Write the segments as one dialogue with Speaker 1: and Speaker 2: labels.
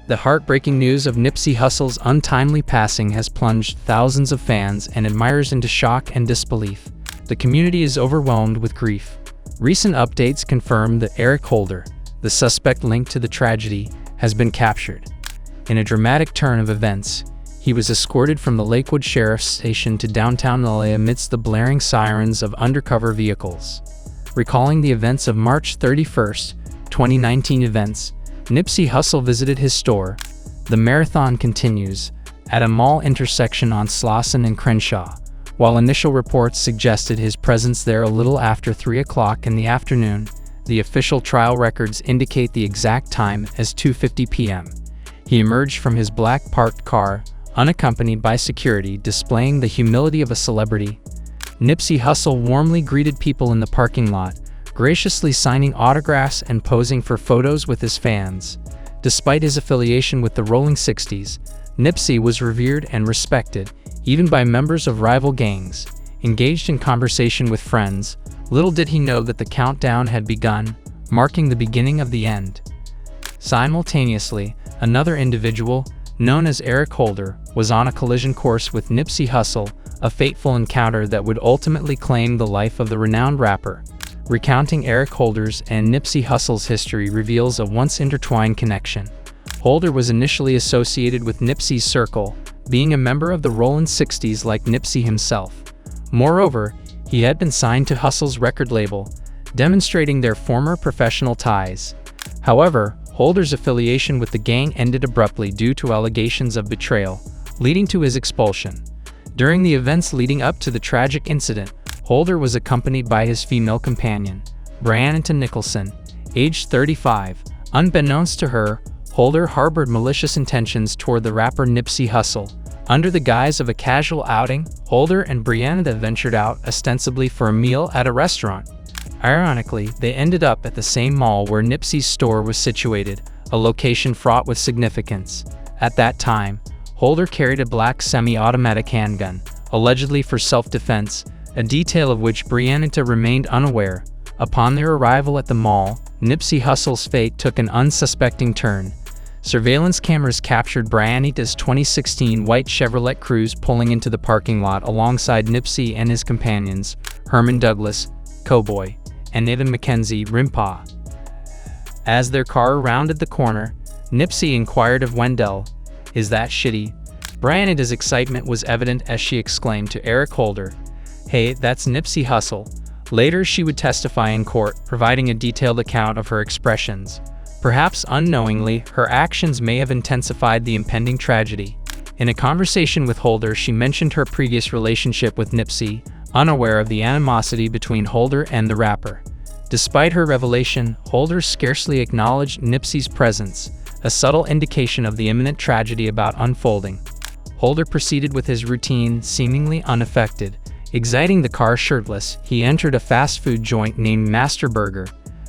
Speaker 1: The heartbreaking news of Nipsey Hussle's untimely passing has plunged thousands of fans and admirers into shock and disbelief. The community is overwhelmed with grief. Recent updates confirm that Eric Holder, the suspect linked to the tragedy, has been captured. In a dramatic turn of events, he was escorted from the Lakewood Sheriff's Station to downtown LA amidst the blaring sirens of undercover vehicles. Recalling the events of March 31, 2019 events, Nipsey Hussle visited his store, The Marathon Continues, at a mall intersection on Slauson and Crenshaw. While initial reports suggested his presence there a little after 3 o'clock in the afternoon, the official trial records indicate the exact time as 2:50 p.m. He emerged from his black parked car, unaccompanied by security, displaying the humility of a celebrity. Nipsey Hussle warmly greeted people in the parking lot, graciously signing autographs and posing for photos with his fans. Despite his affiliation with the Rolling 60s, Nipsey was revered and respected, even by members of rival gangs. Engaged in conversation with friends, little did he know that the countdown had begun, marking the beginning of the end. Simultaneously, another individual, known as Eric Holder, was on a collision course with Nipsey Hussle, a fateful encounter that would ultimately claim the life of the renowned rapper. Recounting Eric Holder's and Nipsey Hussle's history reveals a once intertwined connection. Holder was initially associated with Nipsey's circle, being a member of the Rolling 60s like Nipsey himself. Moreover, he had been signed to Hussle's record label, demonstrating their former professional ties. However, Holder's affiliation with the gang ended abruptly due to allegations of betrayal, leading to his expulsion. During the events leading up to the tragic incident, Holder was accompanied by his female companion, Brianna Nicholson, aged 35. Unbeknownst to her, Holder harbored malicious intentions toward the rapper Nipsey Hussle. Under the guise of a casual outing, Holder and Brianna ventured out ostensibly for a meal at a restaurant. Ironically, they ended up at the same mall where Nipsey's store was situated, a location fraught with significance. At that time, Holder carried a black semi-automatic handgun, allegedly for self-defense, a detail of which Brianna remained unaware. Upon their arrival at the mall, Nipsey Hussle's fate took an unsuspecting turn. Surveillance cameras captured Brianna's 2016 white Chevrolet Cruz pulling into the parking lot alongside Nipsey and his companions, Herman Douglas, Cowboy, and Nathan Mackenzie, Rimpa. As their car rounded the corner, Nipsey inquired of Wendell, "Is that shitty?" Brianna's excitement was evident as she exclaimed to Eric Holder, "Hey, that's Nipsey Hussle." Later, she would testify in court, providing a detailed account of her expressions. Perhaps unknowingly, her actions may have intensified the impending tragedy. In a conversation with Holder, she mentioned her previous relationship with Nipsey, unaware of the animosity between Holder and the rapper. Despite her revelation, Holder scarcely acknowledged Nipsey's presence, a subtle indication of the imminent tragedy about unfolding. Holder proceeded with his routine, seemingly unaffected. Exiting the car shirtless, he entered a fast food joint named Master Burger.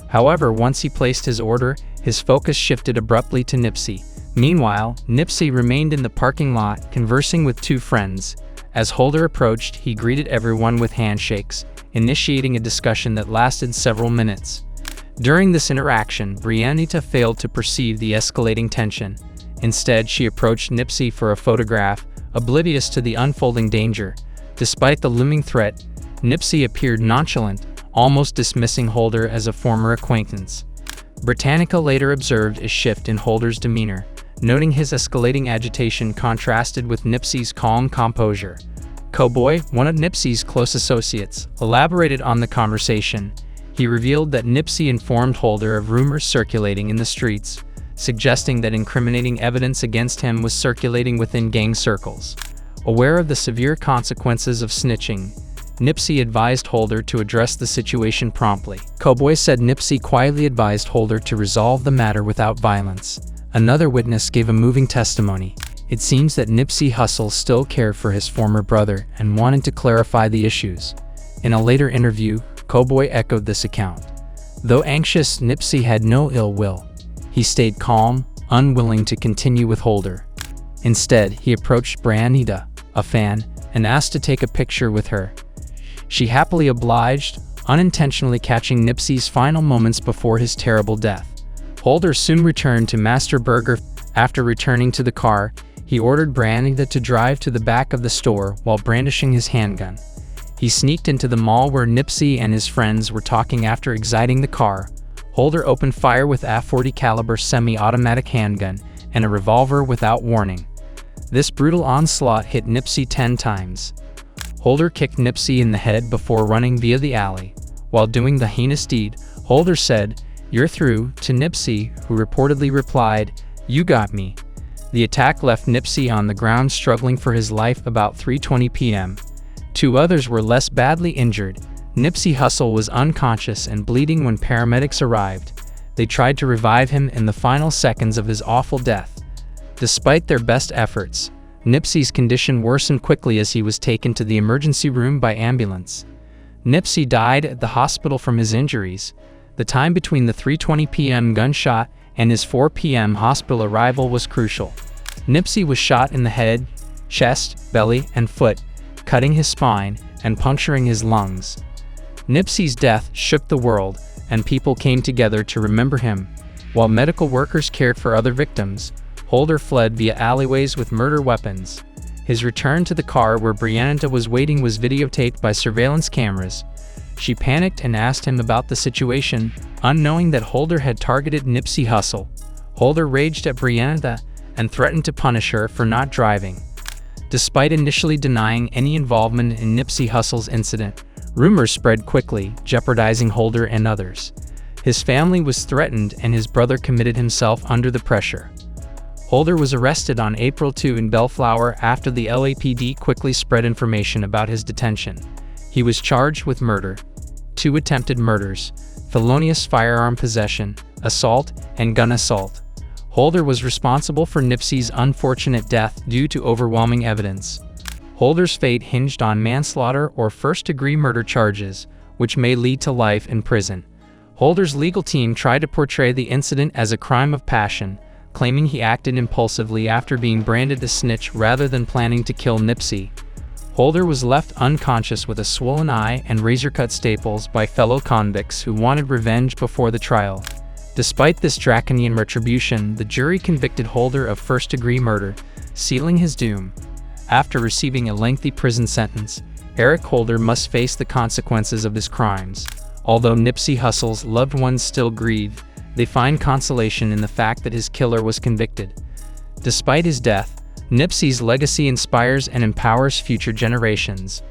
Speaker 1: However, once he placed his order, his focus shifted abruptly to Nipsey. Meanwhile, Nipsey remained in the parking lot, conversing with two friends. As Holder approached, he greeted everyone with handshakes, initiating a discussion that lasted several minutes. During this interaction, Brianna failed to perceive the escalating tension. Instead, she approached Nipsey for a photograph, oblivious to the unfolding danger. Despite the looming threat, Nipsey appeared nonchalant, almost dismissing Holder as a former acquaintance. Britannica later observed a shift in Holder's demeanor, noting his escalating agitation contrasted with Nipsey's calm composure. Cowboy, one of Nipsey's close associates, elaborated on the conversation. He revealed that Nipsey informed Holder of rumors circulating in the streets, suggesting that incriminating evidence against him was circulating within gang circles. Aware of the severe consequences of snitching, Nipsey advised Holder to address the situation promptly. Cowboy said Nipsey quietly advised Holder to resolve the matter without violence. Another witness gave a moving testimony. It seems that Nipsey Hussle still cared for his former brother and wanted to clarify the issues. In a later interview, Cowboy echoed this account. Though anxious, Nipsey had no ill will. He stayed calm, unwilling to continue with Holder. Instead, he approached Brianna, a fan, and asked to take a picture with her. She happily obliged, unintentionally catching Nipsey's final moments before his terrible death. Holder soon returned to Master Burger. After returning to the car, he ordered Brianna to drive to the back of the store while brandishing his handgun. He sneaked into the mall where Nipsey and his friends were talking. After exiting the car, Holder opened fire with a .40 caliber semi-automatic handgun and a revolver without warning. This brutal onslaught hit Nipsey 10 times. Holder kicked Nipsey in the head before running via the alley. While doing the heinous deed, Holder said, "You're through," to Nipsey, who reportedly replied, "You got me." The attack left Nipsey on the ground struggling for his life. About 3:20 p.m. 2 others were less badly injured. Nipsey Hussle was unconscious and bleeding when paramedics arrived. They tried to revive him in the final seconds of his awful death. Despite their best efforts, Nipsey's condition worsened quickly as he was taken to the emergency room by ambulance. Nipsey died at the hospital from his injuries. The time between the 3:20 p.m. gunshot and his 4 p.m. hospital arrival was crucial. Nipsey was shot in the head, chest, belly, and foot, cutting his spine and puncturing his lungs. Nipsey's death shook the world, and people came together to remember him. While medical workers cared for other victims, Holder fled via alleyways with murder weapons. His return to the car where Brianna was waiting was videotaped by surveillance cameras. She panicked and asked him about the situation, unknowing that Holder had targeted Nipsey Hussle. Holder raged at Brianna and threatened to punish her for not driving. Despite initially denying any involvement in Nipsey Hussle's incident, rumors spread quickly, jeopardizing Holder and others. His family was threatened and his brother committed himself under the pressure. Holder was arrested on April 2 in Bellflower after the LAPD quickly spread information about his detention. He was charged with murder, 2 attempted murders, felonious firearm possession, assault, and gun assault. Holder was responsible for Nipsey's unfortunate death due to overwhelming evidence. Holder's fate hinged on manslaughter or first-degree murder charges, which may lead to life in prison. Holder's legal team tried to portray the incident as a crime of passion, claiming he acted impulsively after being branded a snitch rather than planning to kill Nipsey. Holder was left unconscious with a swollen eye and razor-cut staples by fellow convicts who wanted revenge before the trial. Despite this draconian retribution, the jury convicted Holder of first-degree murder, sealing his doom. After receiving a lengthy prison sentence, Eric Holder must face the consequences of his crimes. Although Nipsey Hussle's loved ones still grieve, they find consolation in the fact that his killer was convicted. Despite his death, Nipsey's legacy inspires and empowers future generations.